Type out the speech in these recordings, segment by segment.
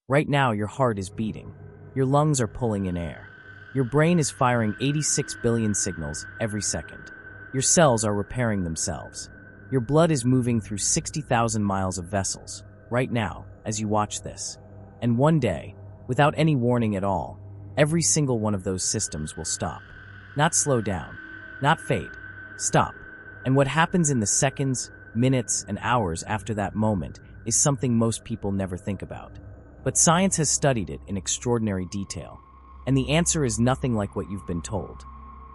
Right now, your heart is beating. Your lungs are pulling in air. Your brain is firing 86 billion signals every second. Your cells are repairing themselves. Your blood is moving through 60,000 miles of vessels, right now, as you watch this. And one day, without any warning at all, every single one of those systems will stop. Not slow down, not fade, stop. And what happens in the seconds, minutes, and hours after that moment is something most people never think about. But science has studied it in extraordinary detail, and the answer is nothing like what you've been told.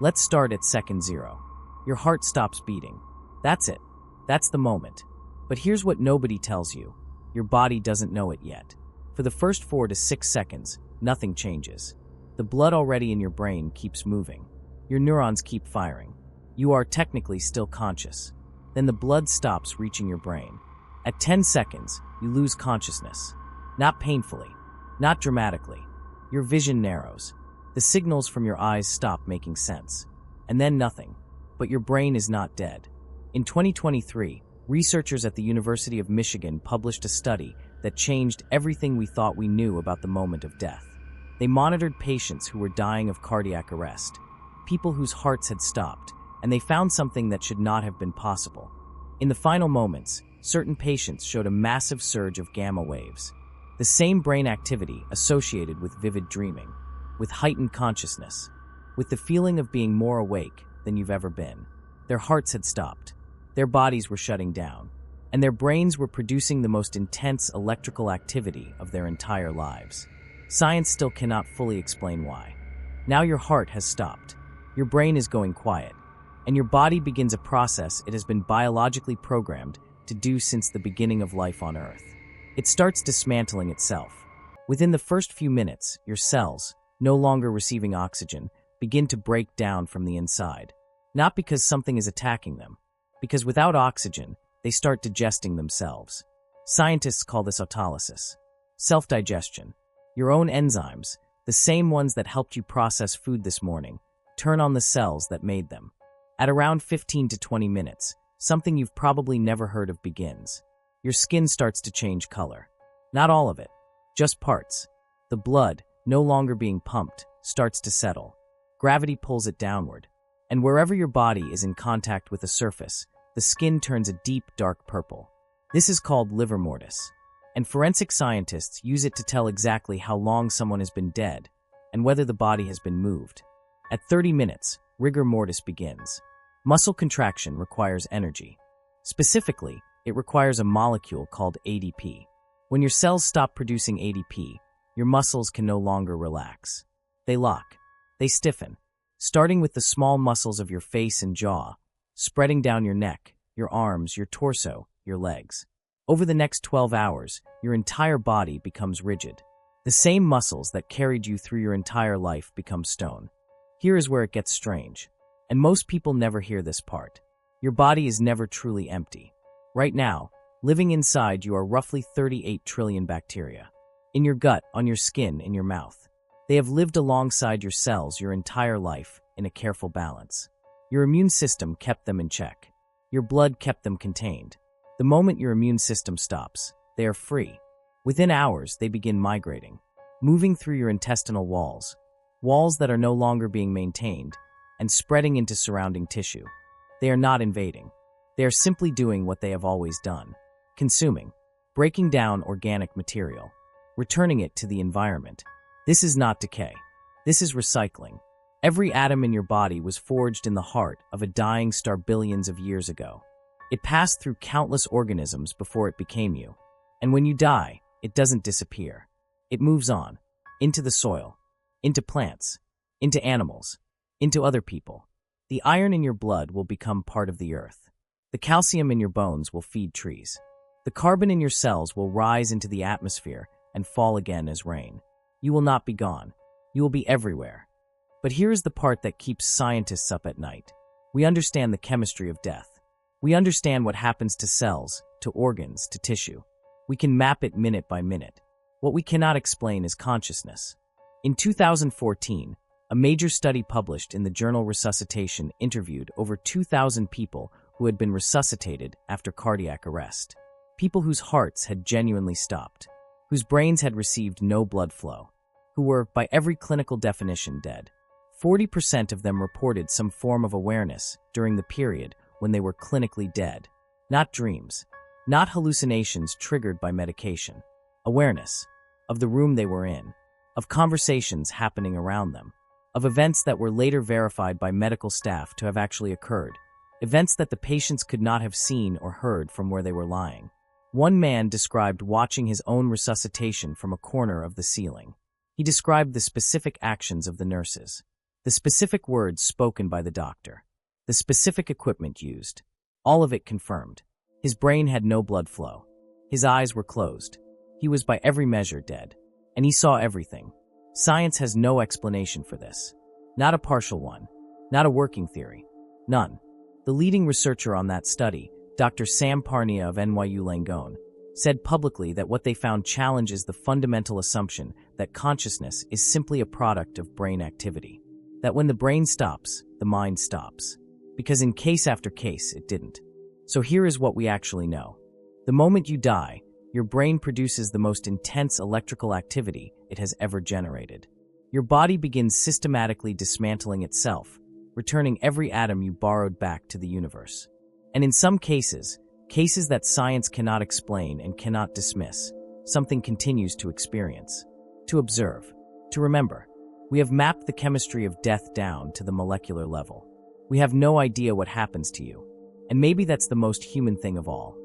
Let's start at second 0. Your heart stops beating. That's it. That's the moment. But here's what nobody tells you. Your body doesn't know it yet. For the first 4 to 6 seconds, nothing changes. The blood already in your brain keeps moving. Your neurons keep firing. You are technically still conscious. Then the blood stops reaching your brain. At 10 seconds, you lose consciousness. Not painfully, not dramatically. Your vision narrows. The signals from your eyes stop making sense. And then nothing. But your brain is not dead. In 2023, researchers at the University of Michigan published a study that changed everything we thought we knew about the moment of death. They monitored patients who were dying of cardiac arrest, people whose hearts had stopped, and they found something that should not have been possible. In the final moments, certain patients showed a massive surge of gamma waves, the same brain activity associated with vivid dreaming, with heightened consciousness, with the feeling of being more awake than you've ever been. Their hearts had stopped, their bodies were shutting down, and their brains were producing the most intense electrical activity of their entire lives. Science still cannot fully explain why. Now your heart has stopped, your brain is going quiet, and your body begins a process it has been biologically programmed to do since the beginning of life on Earth. It starts dismantling itself. Within the first few minutes, your cells, no longer receiving oxygen, begin to break down from the inside. Not because something is attacking them, because without oxygen, they start digesting themselves. Scientists call this autolysis. Self-digestion. Your own enzymes, the same ones that helped you process food this morning, turn on the cells that made them. At around 15 to 20 minutes, something you've probably never heard of begins. Your skin starts to change color. Not all of it, just parts. The blood, no longer being pumped, starts to settle. Gravity pulls it downward. And wherever your body is in contact with the surface, the skin turns a deep, dark purple. This is called Livor Mortis. And forensic scientists use it to tell exactly how long someone has been dead and whether the body has been moved. At 30 minutes, Rigor Mortis begins. Muscle contraction requires energy. Specifically, it requires a molecule called ADP. When your cells stop producing ADP, your muscles can no longer relax. They lock. They stiffen, starting with the small muscles of your face and jaw, spreading down your neck, your arms, your torso, your legs. Over the next 12 hours, your entire body becomes rigid. The same muscles that carried you through your entire life become stone. Here is where it gets strange. And most people never hear this part. Your body is never truly empty. Right now, living inside you are roughly 38 trillion bacteria. In your gut, on your skin, in your mouth. They have lived alongside your cells your entire life in a careful balance. Your immune system kept them in check. Your blood kept them contained. The moment your immune system stops, they are free. Within hours, they begin migrating, moving through your intestinal walls that are no longer being maintained, and spreading into surrounding tissue. They are not invading. They are simply doing what they have always done, consuming, breaking down organic material, returning it to the environment. This is not decay. This is recycling. Every atom in your body was forged in the heart of a dying star billions of years ago. It passed through countless organisms before it became you. And when you die, it doesn't disappear. It moves on, into the soil, into plants, into animals, into other people. The iron in your blood will become part of the earth. The calcium in your bones will feed trees. The carbon in your cells will rise into the atmosphere and fall again as rain. You will not be gone. You will be everywhere. But here is the part that keeps scientists up at night. We understand the chemistry of death. We understand what happens to cells, to organs, to tissue. We can map it minute by minute. What we cannot explain is consciousness. In 2014, a major study published in the journal Resuscitation interviewed over 2,000 people who had been resuscitated after cardiac arrest. People whose hearts had genuinely stopped. whose brains had received no blood flow, who were, by every clinical definition, dead. 40% of them reported some form of awareness during the period when they were clinically dead. Not dreams, not hallucinations triggered by medication. Awareness of the room they were in, of conversations happening around them, of events that were later verified by medical staff to have actually occurred, events that the patients could not have seen or heard from where they were lying. One man described watching his own resuscitation from a corner of the ceiling. He described the specific actions of the nurses, the specific words spoken by the doctor, the specific equipment used. All of it confirmed. His brain had no blood flow. His eyes were closed. He was by every measure dead. And he saw everything. Science has no explanation for this. Not a partial one. Not a working theory. None. The leading researcher on that study, Dr. Sam Parnia of NYU Langone, said publicly that what they found challenges the fundamental assumption that consciousness is simply a product of brain activity. That when the brain stops, the mind stops. Because in case after case, it didn't. So here is what we actually know. The moment you die, your brain produces the most intense electrical activity it has ever generated. Your body begins systematically dismantling itself, returning every atom you borrowed back to the universe. And in some cases that science cannot explain and cannot dismiss, something continues to experience, to observe, to remember. We have mapped the chemistry of death down to the molecular level. We have no idea what happens to you. And maybe that's the most human thing of all.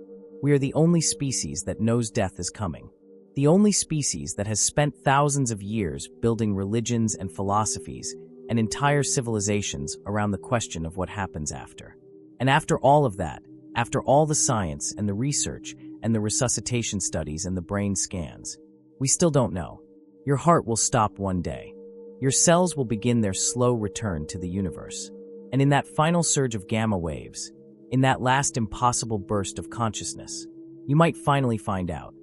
We are the only species that knows death is coming. The only species that has spent thousands of years building religions and philosophies and entire civilizations around the question of what happens after. And after all of that, after all the science and the research and the resuscitation studies and the brain scans, we still don't know. Your heart will stop one day. Your cells will begin their slow return to the universe. And in that final surge of gamma waves, in that last impossible burst of consciousness, you might finally find out